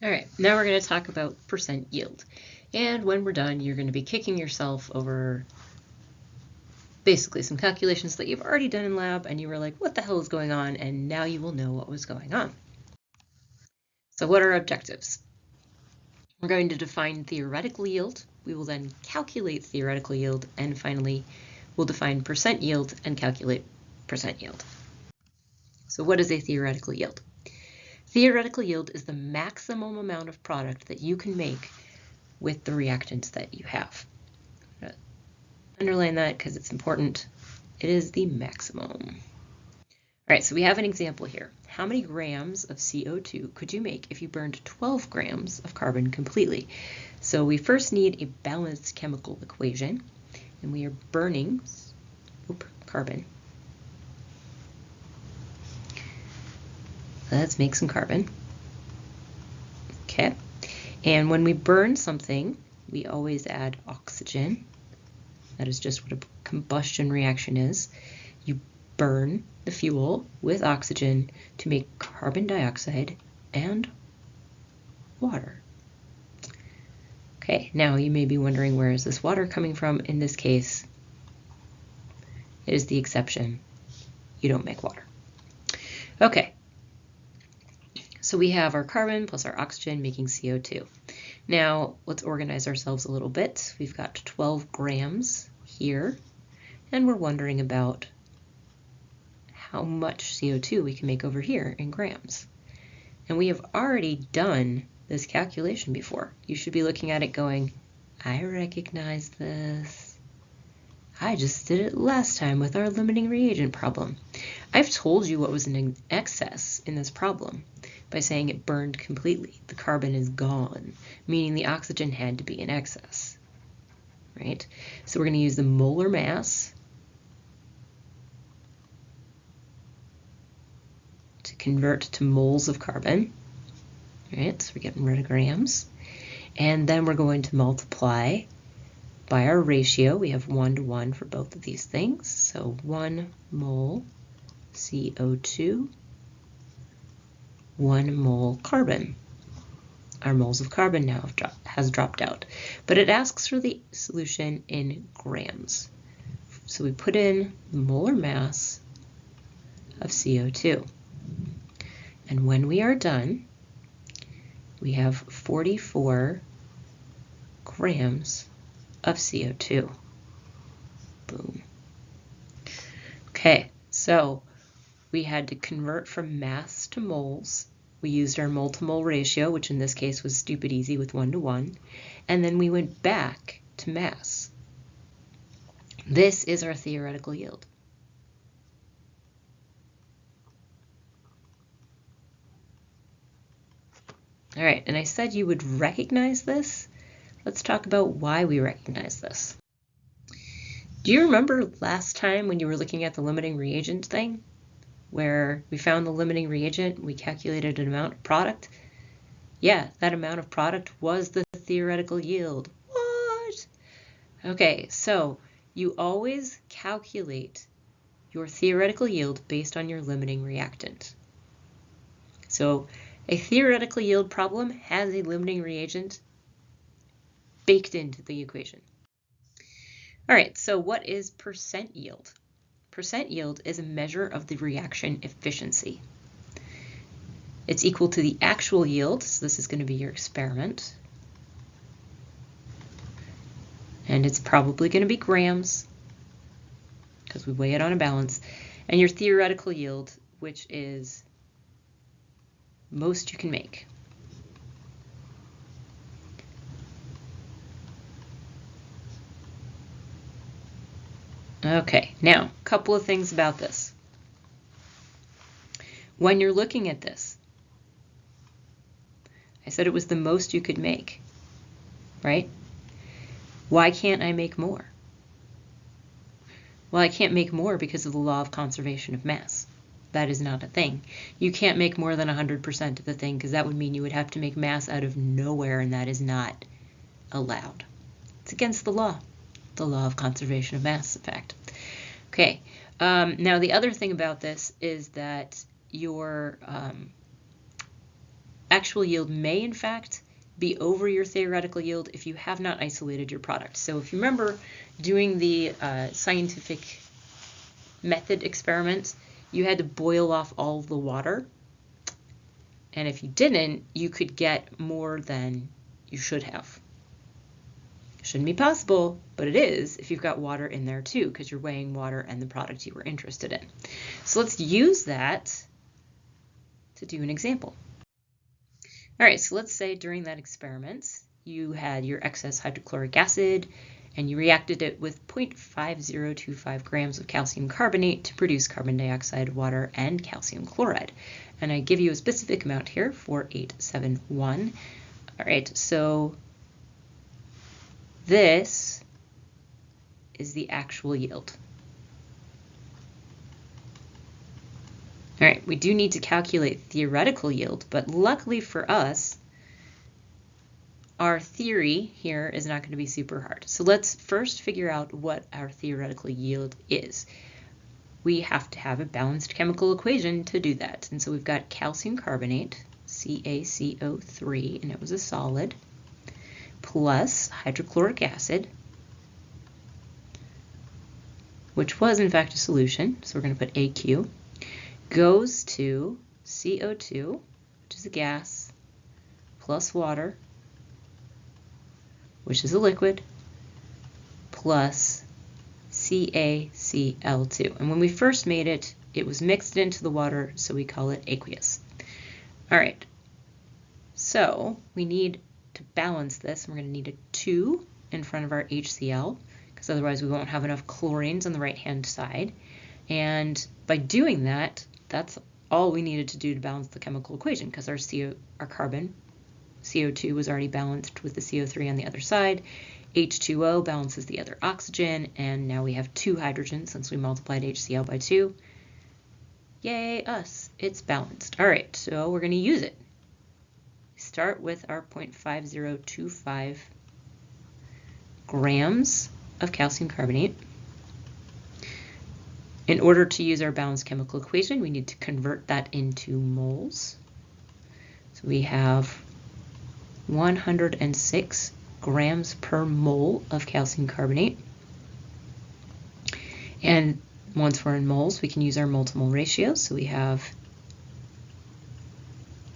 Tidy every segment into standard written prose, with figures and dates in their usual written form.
All right, now we're going to talk about percent yield. And when we're done, you're going to be kicking yourself over basically some calculations that you've already done in lab and you were like, what the hell is going on? And now you will know what was going on. So what are our objectives? We're going to define theoretical yield. We will then calculate theoretical yield. And finally, we'll define percent yield and calculate percent yield. So what is a theoretical yield? Theoretical yield is the maximum amount of product that you can make with the reactants that you have. Underline that because it's important. It is the maximum. All right, so we have an example here. How many grams of CO2 could you make if you burned 12 grams of carbon completely? So we first need a balanced chemical equation, and we are burning carbon. Let's make some carbon. Okay, and when we burn something, we always add oxygen. That is just what a combustion reaction is. You burn the fuel with oxygen to make carbon dioxide and water. Okay, now you may be wondering, where is this water coming from? In this case, it is the exception. You don't make water. Okay, so we have our carbon plus our oxygen making CO2. Now let's organize ourselves a little bit. We've got 12 grams here, and we're wondering about how much CO2 we can make over here in grams. And we have already done this calculation before. You should be looking at it going, I recognize this. I just did it last time with our limiting reagent problem. I've told you what was in excess in this problem by saying it burned completely. The carbon is gone, meaning the oxygen had to be in excess, right? So we're going to use the molar mass to convert to moles of carbon, right? So we're getting rid of grams. And then we're going to multiply by our ratio. We have 1 to 1 for both of these things. So 1 mole CO2, 1 mole carbon. Our moles of carbon now has dropped out, but it asks for the solution in grams. So we put in the molar mass of CO2. And when we are done, we have 44 grams of CO2. Boom. Okay, so we had to convert from mass to moles. We used our mole to mole ratio, which in this case was stupid easy with 1 to 1. And then we went back to mass. This is our theoretical yield. All right, and I said you would recognize this. Let's talk about why we recognize this. Do you remember last time when you were looking at the limiting reagent thing, where we found the limiting reagent, we calculated an amount of product? Yeah, that amount of product was the theoretical yield. What? Okay, so you always calculate your theoretical yield based on your limiting reactant. So a theoretical yield problem has a limiting reagent baked into the equation. All right, so what is percent yield? Percent yield is a measure of the reaction efficiency. It's equal to the actual yield, so this is going to be your experiment. And it's probably going to be grams, because we weigh it on a balance. And your theoretical yield, which is most you can make. Okay, now, a couple of things about this. When you're looking at this, I said it was the most you could make, right? Why can't I make more? Well, I can't make more because of the law of conservation of mass. That is not a thing. You can't make more than 100% of the thing, because that would mean you would have to make mass out of nowhere, and that is not allowed. It's against the law of conservation of mass, in fact. Okay, now the other thing about this is that your actual yield may in fact be over your theoretical yield if you have not isolated your product. So if you remember doing the scientific method experiments, you had to boil off all the water. And if you didn't, you could get more than you should have. Shouldn't be possible, but it is if you've got water in there too, because you're weighing water and the product you were interested in. So let's use that to do an example. All right, so let's say during that experiment, you had your excess hydrochloric acid and you reacted it with 0.5025 grams of calcium carbonate to produce carbon dioxide, water, and calcium chloride. And I give you a specific amount here, 4871. All right, so this is the actual yield. All right, we do need to calculate theoretical yield, but luckily for us, our theory here is not going to be super hard. So let's first figure out what our theoretical yield is. We have to have a balanced chemical equation to do that. And so we've got calcium carbonate, CaCO3, and it was a solid, plus hydrochloric acid, which was in fact a solution, so we're going to put AQ, goes to CO2, which is a gas, plus water, which is a liquid, plus CaCl2. And when we first made it, it was mixed into the water, so we call it aqueous. All right, so we need to balance this. We're going to need a 2 in front of our HCl, because otherwise we won't have enough chlorines on the right-hand side. And by doing that, that's all we needed to do to balance the chemical equation, because our carbon, CO2, was already balanced with the CO3 on the other side. H2O balances the other oxygen, and now we have 2 hydrogens since we multiplied HCl by 2. Yay, us, it's balanced. All right, so we're going to use it. Start with our 0.5025 grams of calcium carbonate. In order to use our balanced chemical equation, we need to convert that into moles. So we have 106 grams per mole of calcium carbonate. And once we're in moles, we can use our mole-to-mole ratio. So we have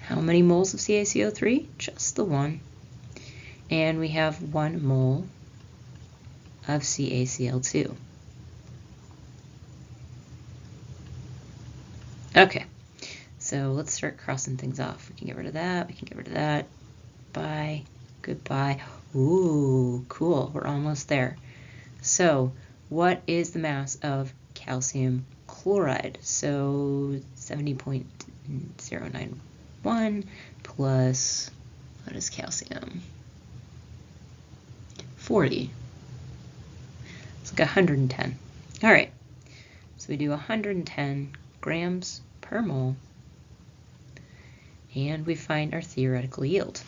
how many moles of CaCO3? Just the 1. And we have 1 mole of CaCl2. Okay, so let's start crossing things off. We can get rid of that, we can get rid of that. Bye, goodbye. Ooh, cool, we're almost there. So what is the mass of calcium chloride? So 70.091 plus, what is calcium? 40. It's like 110. All right, so we do 110 grams per mole, and we find our theoretical yield.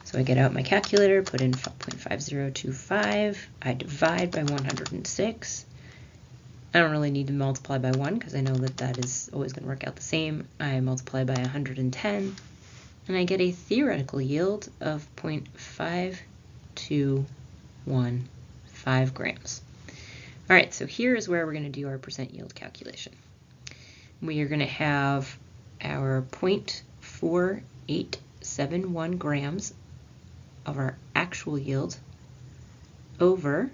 So I get out my calculator, put in 0.5025, I divide by 106. I don't really need to multiply by 1 because I know that that is always going to work out the same. I multiply by 110, and I get a theoretical yield of 0.5215 grams. All right, so here is where we're going to do our percent yield calculation. We are going to have our 0.4871 grams of our actual yield over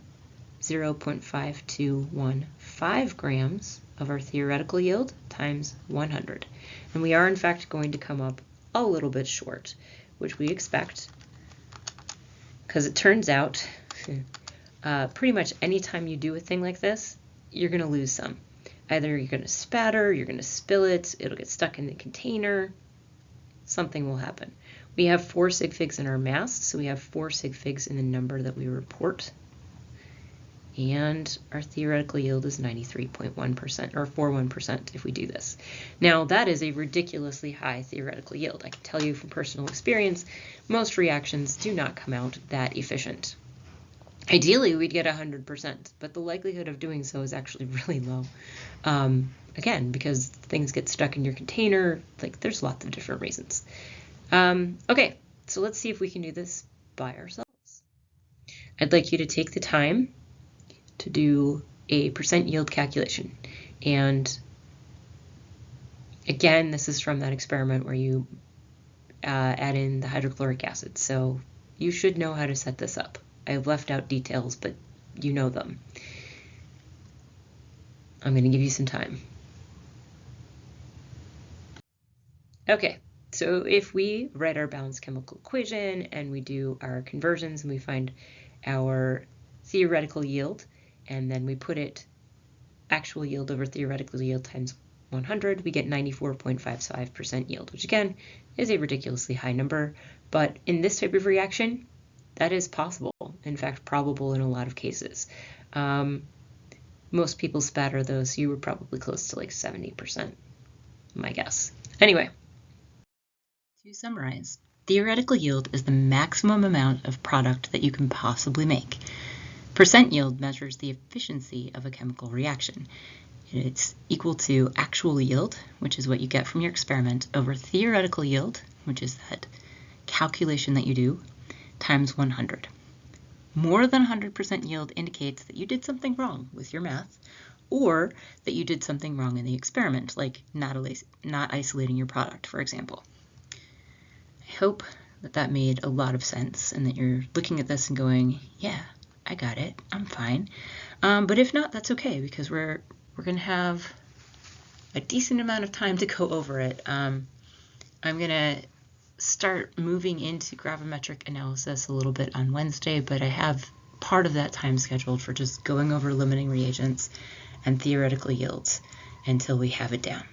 0.5215 grams of our theoretical yield times 100. And we are in fact going to come up a little bit short, which we expect, because it turns out pretty much any time you do a thing like this, you're going to lose some. Either you're going to spatter, you're going to spill it, it'll get stuck in the container, something will happen. We have 4 sig figs in our mass, so we have 4 sig figs in the number that we report. And our theoretical yield is 93.1%, or 41% if we do this. Now, that is a ridiculously high theoretical yield. I can tell you from personal experience, most reactions do not come out that efficient. Ideally, we'd get 100%, but the likelihood of doing so is actually really low. Again, because things get stuck in your container, like there's lots of different reasons. Okay, so let's see if we can do this by ourselves. I'd like you to take the time to do a percent yield calculation. And again, this is from that experiment where you add in the hydrochloric acid. So you should know how to set this up. I've left out details, but you know them. I'm going to give you some time. Okay, so if we write our balanced chemical equation and we do our conversions and we find our theoretical yield, and then we put it actual yield over theoretical yield times 100, we get 94.55% yield, which again is a ridiculously high number. But in this type of reaction, that is possible. In fact, probable in a lot of cases. Most people spatter those, so you were probably close to like 70%, my guess. Anyway, to summarize, theoretical yield is the maximum amount of product that you can possibly make. Percent yield measures the efficiency of a chemical reaction. It's equal to actual yield, which is what you get from your experiment, over theoretical yield, which is that calculation that you do, times 100. More than 100% yield indicates that you did something wrong with your math, or that you did something wrong in the experiment, like not isolating your product, for example. I hope that that made a lot of sense and that you're looking at this and going, yeah, I got it, I'm fine. But if not, that's okay, because we're going to have a decent amount of time to go over it. I'm going to start moving into gravimetric analysis a little bit on Wednesday, but I have part of that time scheduled for just going over limiting reagents and theoretical yields until we have it down.